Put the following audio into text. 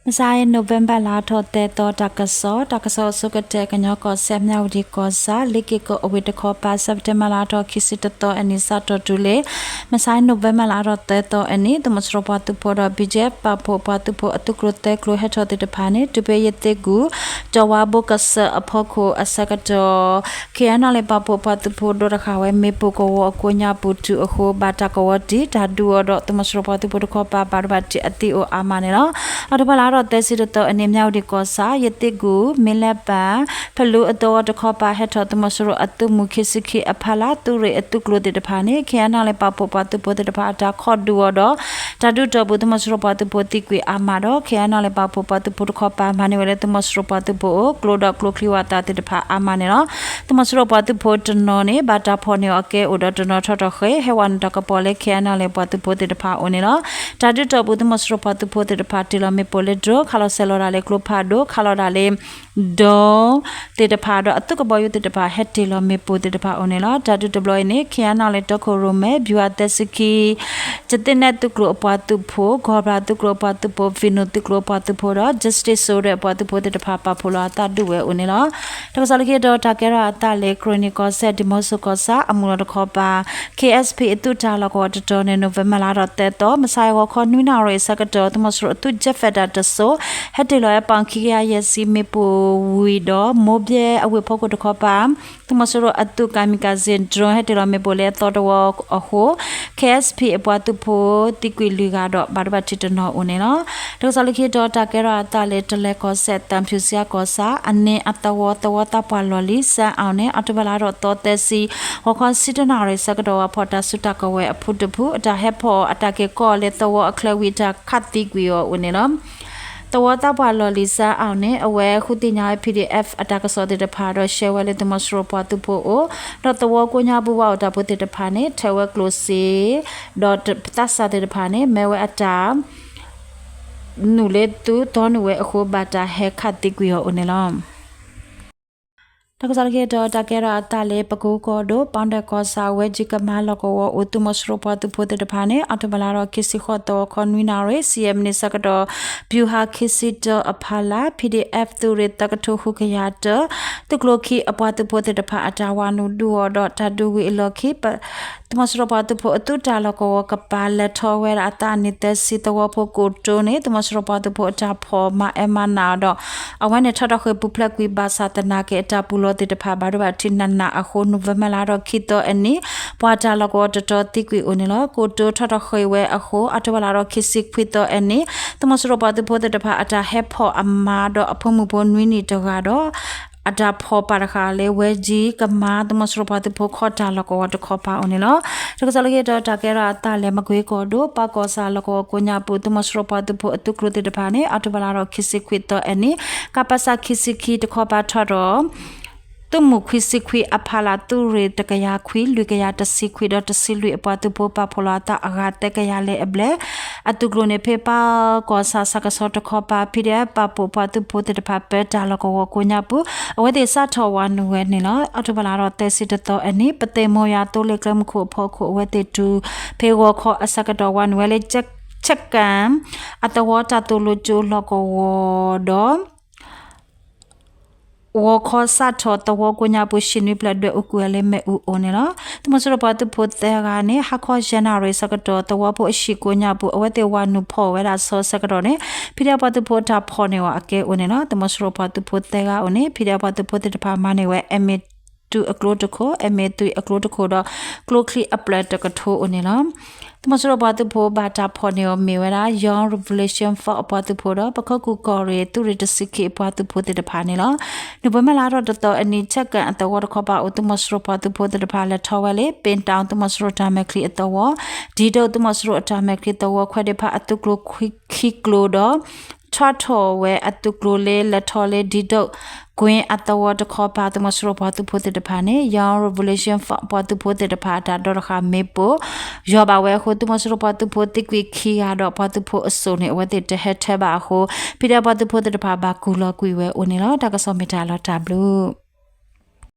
Masai November la thote to takaso sukate kanyo ko semnya udi ko sa liki ko obite ko pa September la to kisita to ani sa to tule Masai November la thote to ani to masro patu pora bije pa po patu po atukrote klo he thote de phane to be yete gu jawa bo kas aphoko asakato kiana le pa po patu po do rakha we me po ko ko nya putu ho bata ko di da du do to masro patu po ko pa barbati ati o amane no adabalaတော့တက်စီတော့အနေမြောက်ဒီကောစာယတိကူမင်းလက်ပံဖလူအတော်တခေါ်ပါဟက်တော်တမဆရအတုမုခိစခိအဖလာသူရအတုကလို့တဲ့တဖာနေခေယနာလည်းပပပတုပတဲ့တဖာတာခေါ်ဒူတော့တဒုတော့ဘုဒ္ဓမဆရပတုပတိကွေအာမတော့ခေယနာလည်းပပပတုပတခေါ်ပါမနေဝဲတမဆရပတုပကလို့တော့ကလို့ခလီဝတာတဲ့တဖာအာမနေတော့တမဆရပတုပတနော်နေဘာတာဖော်နေအကဲဥဒတနော်ထထခဲဟေဝန်တကပေါ်လေခေယနာလည်းပတုပတဲ့တဖာအိုနေတော့တဒုတော့ဘုဒ္ဓမဆရပတုပတဲ့တဖာတီလမေပိုလေဒရခါလဆယ်လော်ဒါလေကလိုဖာဒိုခါလော်ဒါလေဒေါ်တေတဖာတော့အတုကပေါ်ယူတေတဖာဟက်တီလော်မေပိုတေတဖာအိုနေလောဒါတူဒပလိုနေခရနာလေတခိုရိုမဲဘျူအသက်စကီချတဲ့နဲ့တုကလိုအပွားတုဖို့ဂောဘရာတုကလိုပွားတုဖို့ဖီနိုတုကလိုပွားတုဖို့တော့ justice ဆိုတဲ့ပွားတုဖို့တေတဖာပါဖို့လာတာဒူဝဲအိုနေလောတကစားလေတော့တာကဲရာတာလေ chronicle ဆက်ဒီမော့ဆိုကောစာအမှုတော်ခေါ်ပါ KSP အတူတာလောကောတတော်နေ November လာတော့တဲ့တော့မဆိုင်ဝခေါ်နွိနာရဲစကတော့တမဆရအတူဂျက်ဖက်တာတဆိုဟက်တီလောပန်ခိယာယစီမေပူဝီဒမိုဘဲအဝေဖို့ကိုတခေါ်ပါတမဆရအတူကာမီကာဇင်ဒရဟက်တီလောမေပိုလေတော်တော့အဟို KSP အပွားတူဖို့တိကွေလူကတော့ဘာဘာချစ်တနော်ဦးနေနော်ဒုစလခိတော့တာကဲရတာလေတလဲကောဆက်တမ်ဖြူစရာကောစာအနေအတဝတဝတာပွာလော်လီဆန်အောင်နဲ့အတဘလာတော့တော်သက်စီဟောခွန်စစ်တနာရဲစကတော့ဖော်တာစုတကဝဲအဖုတဖူအတာဟက်ဖို့အတာကေကောလေတော့အခလဝီတာခတ်တိကွေရောဦးနေနော်ตัวตาบาลอลิซาเอาเนี่ยเอาไว้คุติญา PDF อัตากสอติตพาดเชวเลตมสโรปาตุโปโอดตัวกุญาบุวาตาปุติตพาเนี่ยเทวกโลซีดอทตัสสาติตพาเนี่ยแม้ว่าอัตาหนูเลตุตอนเวอโคบาตาเฮคัตติกวิโอเนลอมတကစားကေတော့တကဲရတာလေပကူကောဒိုပန်ဒကောစာဝဲဂျီကမာလကောဝတုမစရပတုဖိုတဲ့တဖာနေအတဘလာရခိစီခောတော့ခွန်ဝီနာရဲ CM နေစကတော့ဗျူဟာခိစီတအဖလာ PDF သူရတကထုခုခရတတုကလခိအပွားတုဖိုတဲ့တဖာအတာဝနုဒူတော့တဒူဝီလခိပတမစရပတုဖိုအတုတာလကောကပါလက်ထောဝဲအတာနေတဲ့စီတဝဖို့ကိုတိုနေတမစရပတုဖိုအတာဖောမအမနာတော့အဝနဲ့ထတော့ခေပူဖလက်ကွီဘာသာတနာကေအတာပူလို့တဲ့ဖာဘာရဘတိနနာအခုနိုဗမလာတော့ခိတော့အနီပွာတာလကောတတော်တိကွေဦးနေလို့ကိုတိုထထခွေဝဲအခုအတဝလာတော့ခိစိခွေတော့အနီတမစရပတုဖိုတဲ့ဖာအတာဟက်ဖောအမာတော့အဖမှုဘနွီနီတော့ကတော့အတာဖောပါရခါလေဝဲကြီးကမာတမစရပတုဖိုခေါ်တာလကောတခေါ်ပါဦးနေလို့တကစားလေတော့တကဲရတာလေမကွေးကောတို့ပကောစာလကောကိုညာပူတမစရပတုဖိုအတုကရတဲ့ဖာနေအတဝလာတော့ခိစိခွေတော့အနီကပစာခိစိခိတခေါ်ပါထတော့ตุมุควิสิควิอภาลาตุเรตกยาควิลุกยาตสิควิดอตสิลุอปาตุโปปาพลาตาอากาตกยาเลอเบลอตุกโลเนเพปากอสาสกสอตขอปาพิเดปาโปปาตุโปเตปาเปดาลกวโกญาปุอเวเดสาทวานเวเนลอตุบลารอเตสิตโตอันนี้ปเตโมยาโตเลกลมโคพอโคเวเตตูเพโวขออสกดวันเวเลจักချက်ကန်အတဝတာတူလူကျိုလကောဝဒေါဝခောစာထောတဝကိုညာပုရှင်ဝိပလက်ဒွေအကူလေမဲဦးအိုနေလားတမစရပတ်ဖို့တဲ့ကနေဟခောဂျန်နာရီစကတော့တဝဖို့အရှိကိုညာပုအဝတဲ့ဝနုဖောဝဲတာဆောစကတော့နေဖိရပတ်ဖို့တာဖောနေဝအကဲဦးနေလားတမစရပတ်ဖို့တဲ့ကဦးနေဖိရပတ်ဖို့တဲ့ဖာမနေဝဲအမီတူအကလိုတခိုအမေတူအကလိုတခိုတော့ကလိုခလီအပလက်တကထိုဦးနေလားတမစရပတုဖိုဘာတာဖော်နေမေဝရာ Young Revelation for အပတုဖိုတော့ပခကူကော်ရီတူရတစိကေပတုဖိုတဲ့ဖာနေလားနဘမလာတော့တော်အနိချက်ကန်အတော်ခေါ်ပါတမစရပတုဖိုတဲ့ဖာလက်ထော်ဝဲလေပင်တောင်တမစရတာမက်ခလီအတော်ဒီတော့တမစရတာမက်ခလီတော်ခွဲတဲ့ဖာအတုကလိုခိကလိုတော့ချတ်ထော်ဝဲအတုကလိုလေလက်ထော်လေဒီတော့ကွင်းအတော်တခေါ်ပါတမစရပတုဖိုတဲ့ဖာနေ Young Revelation for ပတုဖိုတဲ့ဖာတာတော့ခါမေပိုရောပါဝဲခိုတမစရပတုဖိုတိကွေခီရတော့ပတုဖိုအစုံနေဝဲတဲ့ဟက်ထဲပါခိုဖိရပတုဖိုတဲ့ဖာဘာကူလကွေဝဲဦးနေတော့တကဆောမီတာလောတာဘလူး